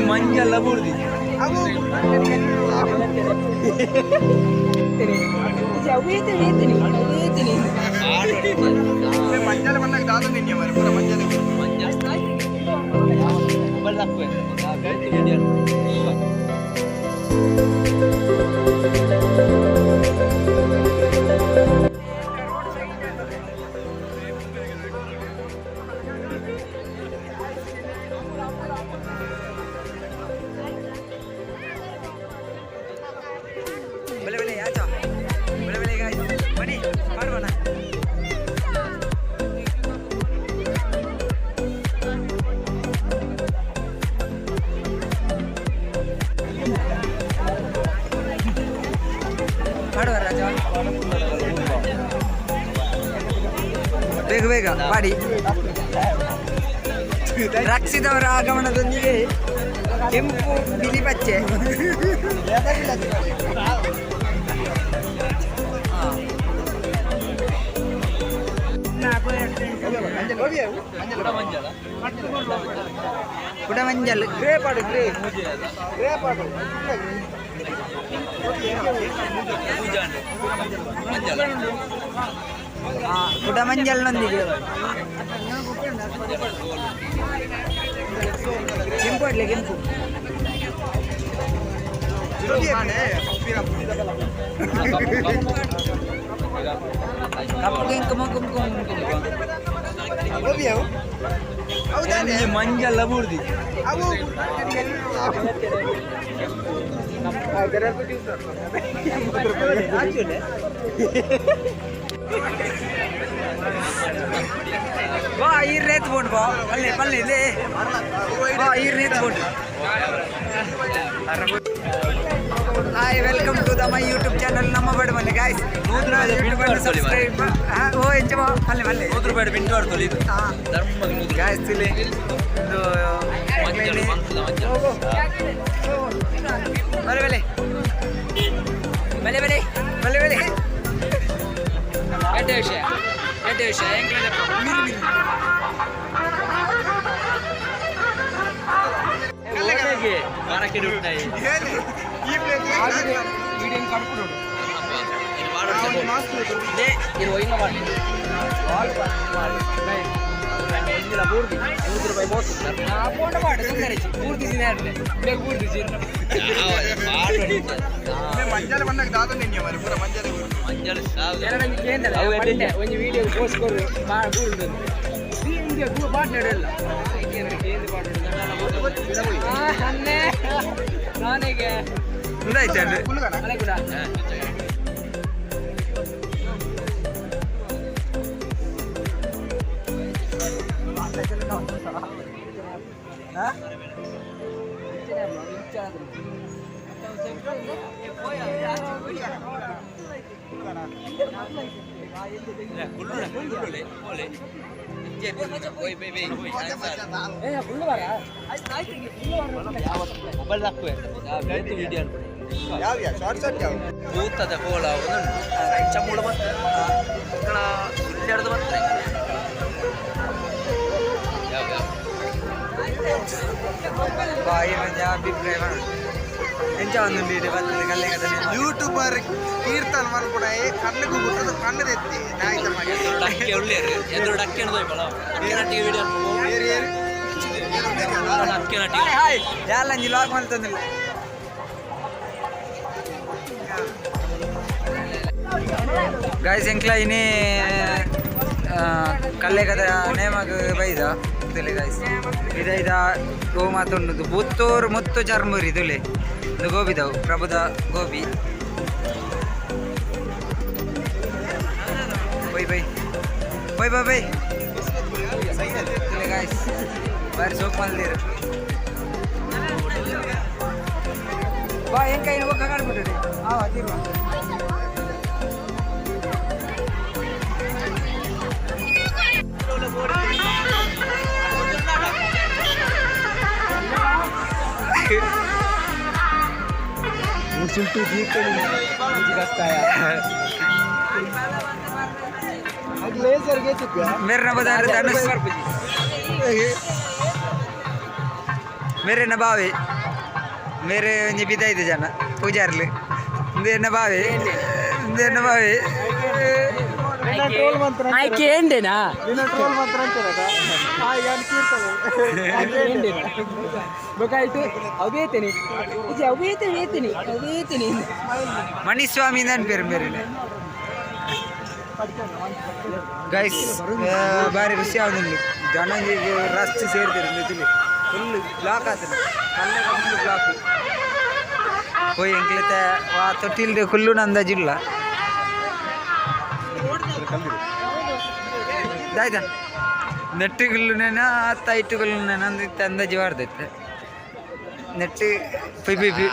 ಮಂಜಲ್ಲ ಬೂರ್ದಿ ಮಂಜಾಲ ಬಂದಾಗ ದಾದ ನಿನ್ನೆ ಪೂರ ಮಂಜಾಲ ಮೊಬೈಲ್ ಹಾಕುವೆ ಬೆಲೆ ಬೆಲೆ ಯಾಚ ಬೆಲೆ ಬೆಲೆ ಗಾಯ್ಸ್ ಬನ್ನಿ ಮಾಡೋಣ ಮಾಡುವ ರಾಜ ಬೇಗ ಬೇಗ ಮಾಡಿ ರಕ್ಷಿತವರ ಆಗಮನದೊಂದಿಗೆ ಕೆಂಪು ಬಿಳಿ ಪಚ್ಚೆ ಕುಡ ಮಂಜಲ್ ಗ್ರೇ ಪಾಡು ಗ್ರೇ ಗ್ರೇ ಪಾಡು ಕುಡ ಮಂಜಲ್ನೊಂದಿಗೆ ಕೆಂಪು ಇಡ್ಲಿ ಕೆಂಪು ಕಪ್ಪು ಕುಂಕುಮ ಕುಂಕುಮ ಮಂಜಲ್ಲ ಬೂರ್ದಿ ಬಾ ಈರ್ ಎತ್ಕೊಂಡು ಬಾ ಪಲ್ಲೆ ಪಲ್ಲೆ ಇದೆ ಬಾ ಈರ್ ಎತ್ಕೊಂಡು hi welcome to the my YouTube channel ನಮ್ಮ ಬಡ ಮನೆ ಗಾಯ್ಸ್ ಸಬ್ಸ್ಕ್ರೈಬ್ ಓ ಎಂಚ ಪಲ್ಲೆ ಪಲ್ಲೆ ₹100 ಬಿಂಟು ಆಡ್ತೋಲಿ ಇದು ಗಾಯ್ಸ್ ತಿಳಿ ಇದು ಬಲೆ ಬಲೆ ಬಲೆ ಬಲೆ ಬಲೆ ಬಲೆ ಎಡ್ಡೆ ವಿಷಯ ಮಂಜಾಲ ಬಂದಾಗ ದಾದ ನಿನ್ನೆ ಪೂರ ಮಂಜಾಲ ಒಂದು ವಿಡಿಯೋ ಪೋಸ್ಟ್ ಕೊಡು ನಾನಿಗೆ ಮೊಬೈಲ್ ಹಾಕುವೆ ವಿಡಿಯೋ ಕೂತದ ಕೋಲ ಚಮ್ಮೂಳ ಬರ್ತಾರೆ ಸುಳ್ಳಿಡ್ದು ಬರ್ತಾರೆ ಬಾಯಿ ಮಂಜ ಅಭಿಪ್ರಾಯ ಎಂಚ ಒಂದು ನೀಡಿ ಬರ್ತದೆ ಕಲ್ಲೆ ಕಥೆ ಯೂಟ್ಯೂಬರ್ ಕೀರ್ತನ್ ಮನ್ಪುಡ ಕಣ್ಣಿಗೂ ಬಿಟ್ಟದು ಕಣ್ಣದ ಎತ್ತಿ ಡಕ್ಕೆ ಒಳ್ಳೆಯರು ಎದುರು ಡಕ್ಕೆ ನಟಿಗೆ ವಿಡಿಯೋ ಡಕ್ಕೆ ನಟಿ ಯಾಲಂಜಿ ಲಾಗ್ ಮಾಡ್ತಂದಿಲ್ಲ ಗಾಯ್ಸ್ ಎಂಕ್ಲ ಇನ್ನೇ ಕಲ್ಲೆ ಕದ ನೇಮಗ್ ಬೈದ ತುಲೆ ಗಾಯ್ಸ್ ಇದೈದ ಗೋ ಮಾತೊಂದು ಪುತ್ತೂರು ಮುತ್ತು ಚರ್ಮುರಿ ತುಲೆ ಇದು ಗೋಬಿದವು ಪ್ರಭುದ gobi bye bye bye bye bye ತುಲೆ ಗಾಯ್ಸ್ ಬಾರಿ ಸೋಕ್ ಮಲ್ದಿರು ಬಾ ಎಂಕ ಏನು ಒಕ್ಕ ಕಾಡ್ಬಿಟ್ರಿ ಆವ ತಿರುವ मुझे देखते मुझे रास्ता है अगले सर के चुका मेरे ना बता रहे धनुष मेरे न बावे मेरे ಒಂಜಿ ಬಿದೈದು ಜನ ಪೂಜಾರ್ಲು ಇಂದೇನ ಬಾವೆ ಇಂದೇನ ಬಾವೆ ಆಯ್ಕೆ ಏಂಡೇನಾ ಬೇಕಾಯ್ತು ಅವೇತೇನೆ ಅವೇತೇನೆ ಮಣಿಸ್ವಾಮಿ ನನ್ನ ಪೇರು ಮೇರೆ ಗೈಸ್ ಬಾರಿ ಖುಷಿ ಆಗುದಿಲ್ಲ ಜನ ಈಗ ರಸ್ತೆ ಸೇರ್ತಾರೆ ಮಿತಿಲಿ ಫುಲ್ ಬ್ಲಾಕ್ ಆಗ್ತದೆ ಕಲ್ಲಾಗ ಫುಲ್ ಬ್ಲಾಕ್ ಹೋಯ್ ಎಂಕ್ಲತೆ ವಾ ತೊಟ್ಟಿಲ್ದೆ ಫುಲ್ಲು ನಂದಾಜಿಲ್ಲ ಆಯ್ತಾ ನೆಟ್ಟುಗಲ್ನೇನ ಹೈಟುಗಲ್ನೇನ ಅಂದಿತ್ತು ಅಂದಾಜು ಮಾಡ್ದೈತೆ ನೆಟ್ಟು ಪೈ ಪೈ ಪೈ